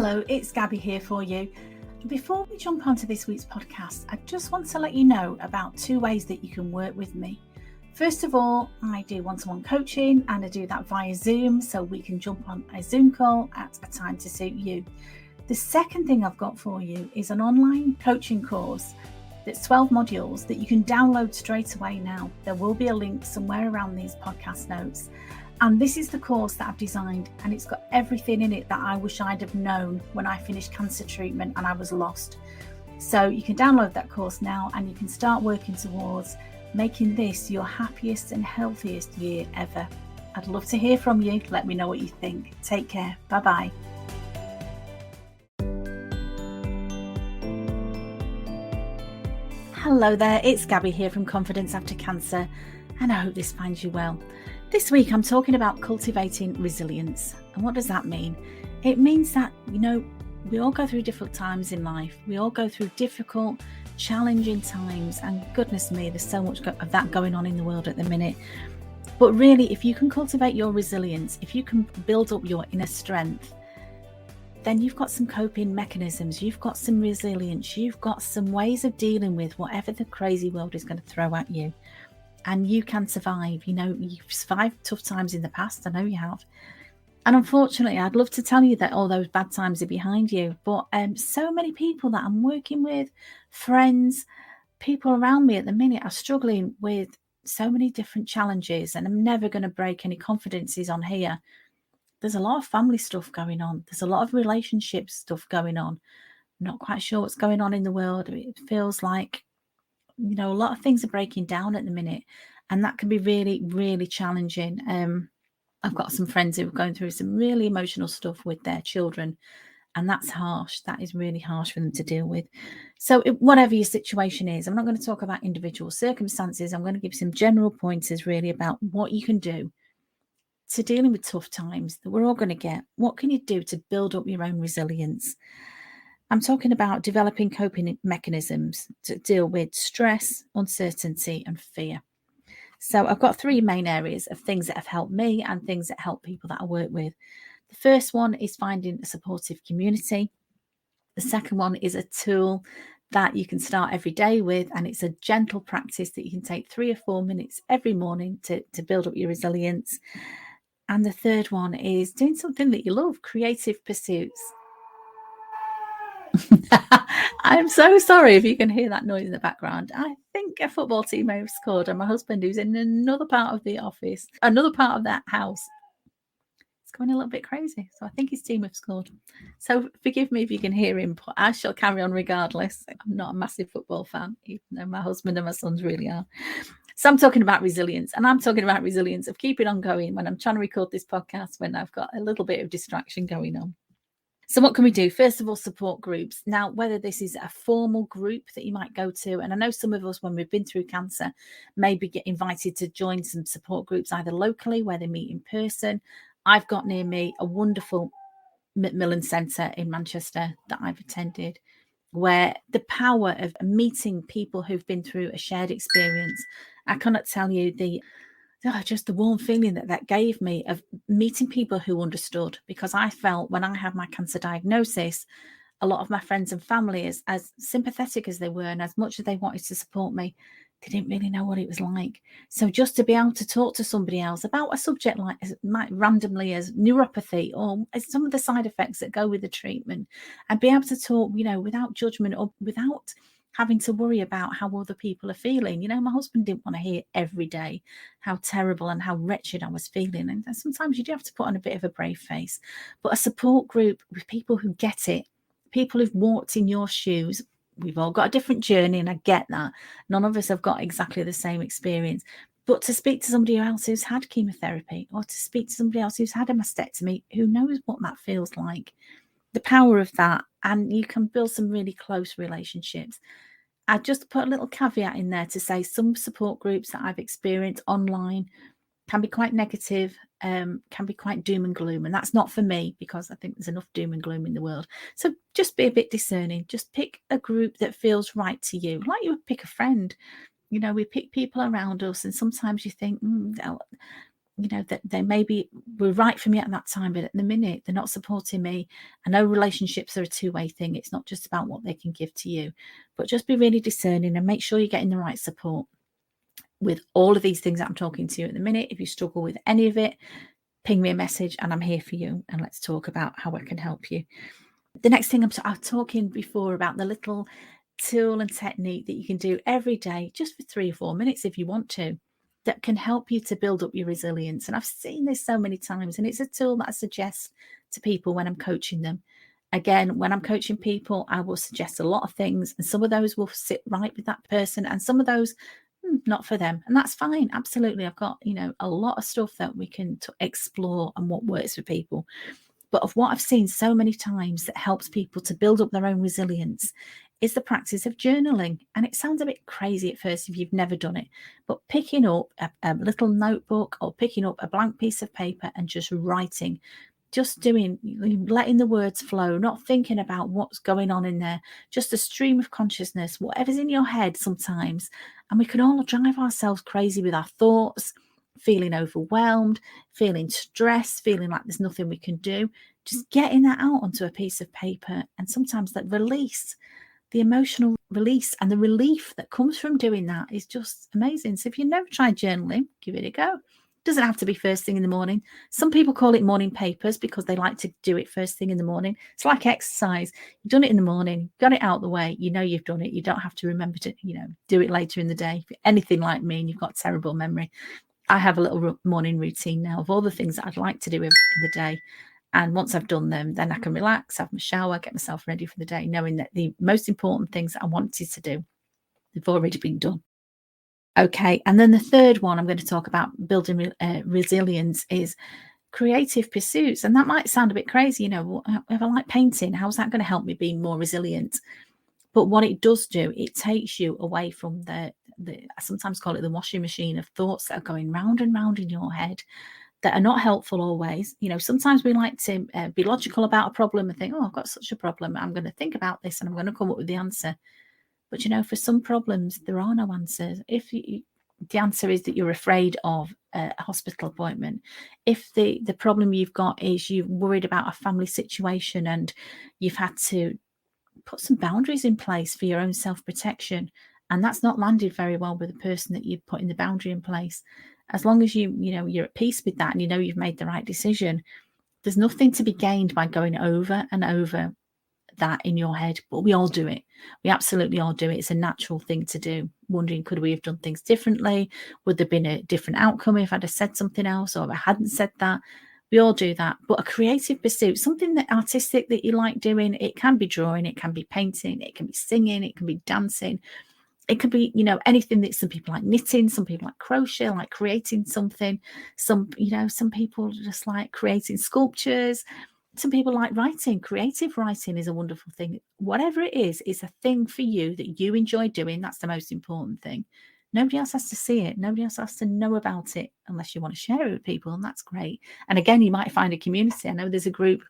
Hello, it's Gabby here for you. Before we jump onto this week's podcast, I just want to let you know about 2 ways that you can work with me. First of all, I do one-to-one coaching and I do that via Zoom, so we can jump on a Zoom call at a time to suit you. The second thing I've got for you is an online coaching course that's 12 modules that you can download straight away now. There will be a link somewhere around these podcast notes. And this is the course that I've designed, and it's got everything in it that I wish I'd have known when I finished cancer treatment and I was lost. So you can download that course now and you can start working towards making this your happiest and healthiest year ever. I'd love to hear from you. Let me know what you think. Take care. Bye-bye. Hello there, it's Gabby here from Confidence After Cancer, and I hope this finds you well. This week I'm talking about cultivating resilience. And what does that mean? It means that, we all go through difficult times in life. We all go through difficult, challenging times, and goodness me, there's so much of that going on in the world at the minute. But really, if you can cultivate your resilience, if you can build up your inner strength, then you've got some coping mechanisms, you've got some resilience, you've got some ways of dealing with whatever the crazy world is going to throw at you. And you can survive. You've survived tough times in the past. I know you have. And unfortunately, I'd love to tell you that all those bad times are behind you. But so many people that I'm working with, friends, people around me at the minute are struggling with so many different challenges. And I'm never going to break any confidences on here. There's a lot of family stuff going on. There's a lot of relationship stuff going on. I'm not quite sure what's going on in the world. It feels like a lot of things are breaking down at the minute, and that can be really, really challenging. I've got some friends who are going through some really emotional stuff with their children, and that's harsh. That is really harsh for them to deal with. So whatever your situation is, I'm not going to talk about individual circumstances. I'm going to give some general pointers really about what you can do to dealing with tough times that we're all going to get. What can you do to build up your own resilience? I'm talking about developing coping mechanisms to deal with stress, uncertainty, and fear. So I've got 3 main areas of things that have helped me and things that help people that I work with. The first one is finding a supportive community. The second one is a tool that you can start every day with, and it's a gentle practice that you can take 3 or 4 minutes every morning to build up your resilience. And the third one is doing something that you love, creative pursuits. I'm so sorry if you can hear that noise in the background. I think a football team may have scored, and my husband, who's in another part of the office, another part of that house, it's going a little bit crazy. So I think his team have scored. So forgive me if you can hear him, but I shall carry on regardless. I'm not a massive football fan, even though my husband and my sons really are. So I'm talking about resilience, and I'm talking about resilience of keeping on going when I'm trying to record this podcast, when I've got a little bit of distraction going on. So what can we do? First of all, support groups. Now, whether this is a formal group that you might go to, and I know some of us, when we've been through cancer, maybe get invited to join some support groups, either locally where they meet in person. I've got near me a wonderful Macmillan Centre in Manchester that I've attended, where the power of meeting people who've been through a shared experience, I cannot tell you just the warm feeling that gave me of meeting people who understood, because I felt when I had my cancer diagnosis, a lot of my friends and family, as sympathetic as they were and as much as they wanted to support me, they didn't really know what it was like. So just to be able to talk to somebody else about a subject like randomly as neuropathy or some of the side effects that go with the treatment, and be able to talk, without judgment or without having to worry about how other people are feeling. My husband didn't want to hear every day how terrible and how wretched I was feeling. And sometimes you do have to put on a bit of a brave face. But a support group with people who get it, people who've walked in your shoes. We've all got a different journey, and I get that. None of us have got exactly the same experience. But to speak to somebody else who's had chemotherapy, or to speak to somebody else who's had a mastectomy, who knows what that feels like, the power of that, and you can build some really close relationships. I just put a little caveat in there to say some support groups that I've experienced online can be quite negative, can be quite doom and gloom. And that's not for me, because I think there's enough doom and gloom in the world. So just be a bit discerning. Just pick a group that feels right to you, like you would pick a friend. We pick people around us, and sometimes you think, that they maybe were right for me at that time, but at the minute they're not supporting me. I know relationships are a two-way thing. It's not just about what they can give to you, but just be really discerning and make sure you're getting the right support with all of these things that I'm talking to you at the minute. If you struggle with any of it, ping me a message and I'm here for you, and let's talk about how I can help you. The next thing I'm talking before about the little tool and technique that you can do every day, just for 3 or 4 minutes if you want to, that can help you to build up your resilience. And I've seen this so many times, and it's a tool that I suggest to people when I'm coaching them. Again, when I'm coaching people, I will suggest a lot of things, and some of those will sit right with that person, and some of those not for them, and that's fine. Absolutely, I've got a lot of stuff that we can explore and what works for people. But of what I've seen so many times that helps people to build up their own resilience is the practice of journaling. And it sounds a bit crazy at first if you've never done it, but picking up a little notebook or picking up a blank piece of paper and just writing, just letting the words flow, not thinking about what's going on in there, just a stream of consciousness, whatever's in your head sometimes. And we can all drive ourselves crazy with our thoughts, feeling overwhelmed, feeling stressed, feeling like there's nothing we can do. Just getting that out onto a piece of paper, and sometimes that release, the emotional release and the relief that comes from doing that is just amazing. So if you've never tried journaling, give it a go. It doesn't have to be first thing in the morning. Some people call it morning papers because they like to do it first thing in the morning. It's like exercise. You've done it in the morning, got it out the way, you've done it. You don't have to remember to, do it later in the day. If you're anything like me and you've got terrible memory, I have a little morning routine now of all the things that I'd like to do in the day. And once I've done them, then I can relax, have my shower, get myself ready for the day, knowing that the most important things that I wanted to do, they've already been done. Okay, and then the third one I'm going to talk about building resilience is creative pursuits. And that might sound a bit crazy, if I like painting, how's that going to help me be more resilient? But what it does do, it takes you away from the I sometimes call it the washing machine of thoughts that are going round and round in your head that are not helpful always. Sometimes we like to be logical about a problem and think, oh, I've got such a problem. I'm going to think about this and I'm going to come up with the answer. But, for some problems, there are no answers. If the answer is that you're afraid of a hospital appointment, if the problem you've got is you're worried about a family situation and you've had to put some boundaries in place for your own self-protection, and that's not landed very well with the person that you're putting the boundary in place, as long as you're at peace with that and you've made the right decision, there's nothing to be gained by going over and over that in your head. But we all do it. We absolutely all do it. It's a natural thing to do, wondering, could we have done things differently? Would there have been a different outcome if I'd have said something else, or if I hadn't said that? We all do that. But a creative pursuit, something that artistic that you like doing, it can be drawing, it can be painting, it can be singing, it can be dancing, it could be, anything that some people like knitting, some people like crochet, like creating something. Some people just like creating sculptures. Some people like writing. Creative writing is a wonderful thing. Whatever it is, it's a thing for you that you enjoy doing. That's the most important thing. Nobody else has to see it. Nobody else has to know about it unless you want to share it with people, and that's great. And again, you might find a community. I know there's a group.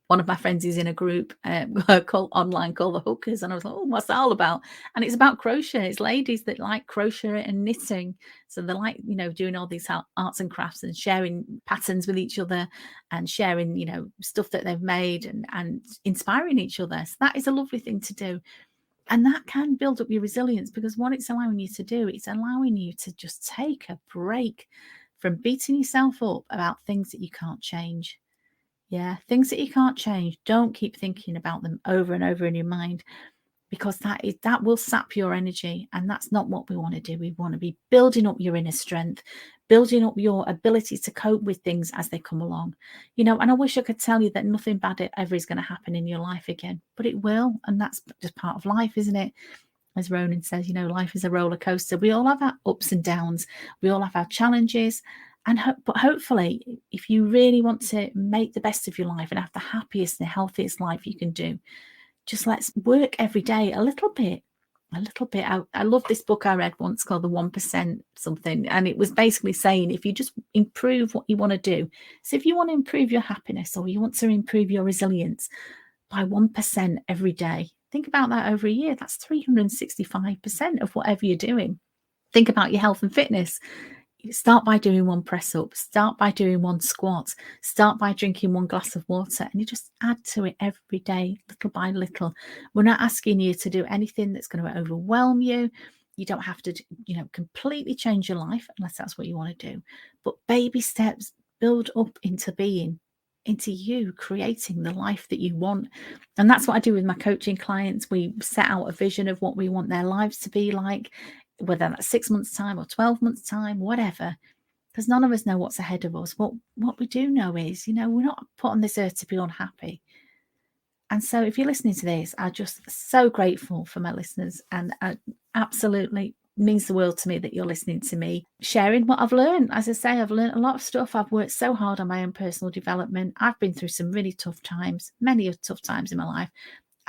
One of my friends is in a group called the Hookers, and I was like, oh, what's that all about? And it's about crochet. It's ladies that like crochet and knitting, so they like doing all these arts and crafts and sharing patterns with each other and sharing stuff that they've made and inspiring each other. So that is a lovely thing to do, and that can build up your resilience, because what it's allowing you to do, it's allowing you to just take a break from beating yourself up about things that you can't change. Yeah, things that you can't change. Don't keep thinking about them over and over in your mind, because that will sap your energy, and that's not what we want to do. We want to be building up your inner strength, building up your ability to cope with things as they come along. And I wish I could tell you that nothing bad ever is going to happen in your life again, but it will, and that's just part of life, isn't it? As Ronan says, life is a roller coaster. We all have our ups and downs. We all have our challenges. But hopefully, if you really want to make the best of your life and have the happiest and healthiest life you can do, just let's work every day a little bit. I love this book I read once called The 1% something. And it was basically saying, if you just improve what you want to do. So if you want to improve your happiness, or you want to improve your resilience by 1% every day, think about that over a year. That's 365% of whatever you're doing. Think about your health and fitness. Start by doing one press up, start by doing one squat, start by drinking one glass of water, and you just add to it every day, little by little. We're not asking you to do anything that's going to overwhelm you. You don't have to, completely change your life unless that's what you want to do. But baby steps build up into being, into you creating the life that you want. And that's what I do with my coaching clients. We set out a vision of what we want their lives to be like, whether that's 6 months time or 12 months time, whatever, because none of us know what's ahead of us. What we do know is, we're not put on this earth to be unhappy. And so if you're listening to this, I'm just so grateful for my listeners, and absolutely means the world to me that you're listening to me, sharing what I've learned. As I say, I've learned a lot of stuff. I've worked so hard on my own personal development. I've been through some really tough times, many tough times in my life.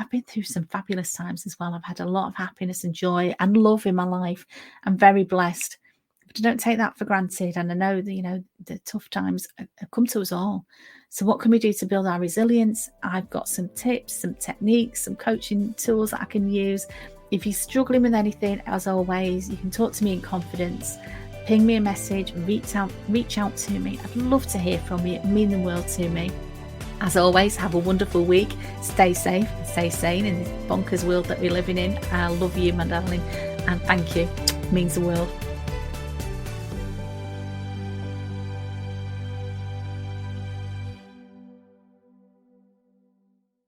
I've been through some fabulous times as well. I've had a lot of happiness and joy and love in my life. I'm very blessed, but I don't take that for granted. And I know that, the tough times have come to us all. So what can we do to build our resilience? I've got some tips, some techniques, some coaching tools that I can use. If you're struggling with anything, as always, you can talk to me in confidence. Ping me a message, reach out to me. I'd love to hear from you. It means the world to me. As always, have a wonderful week. Stay safe and stay sane in this bonkers world that we're living in. I love you, my darling, and thank you. It means the world.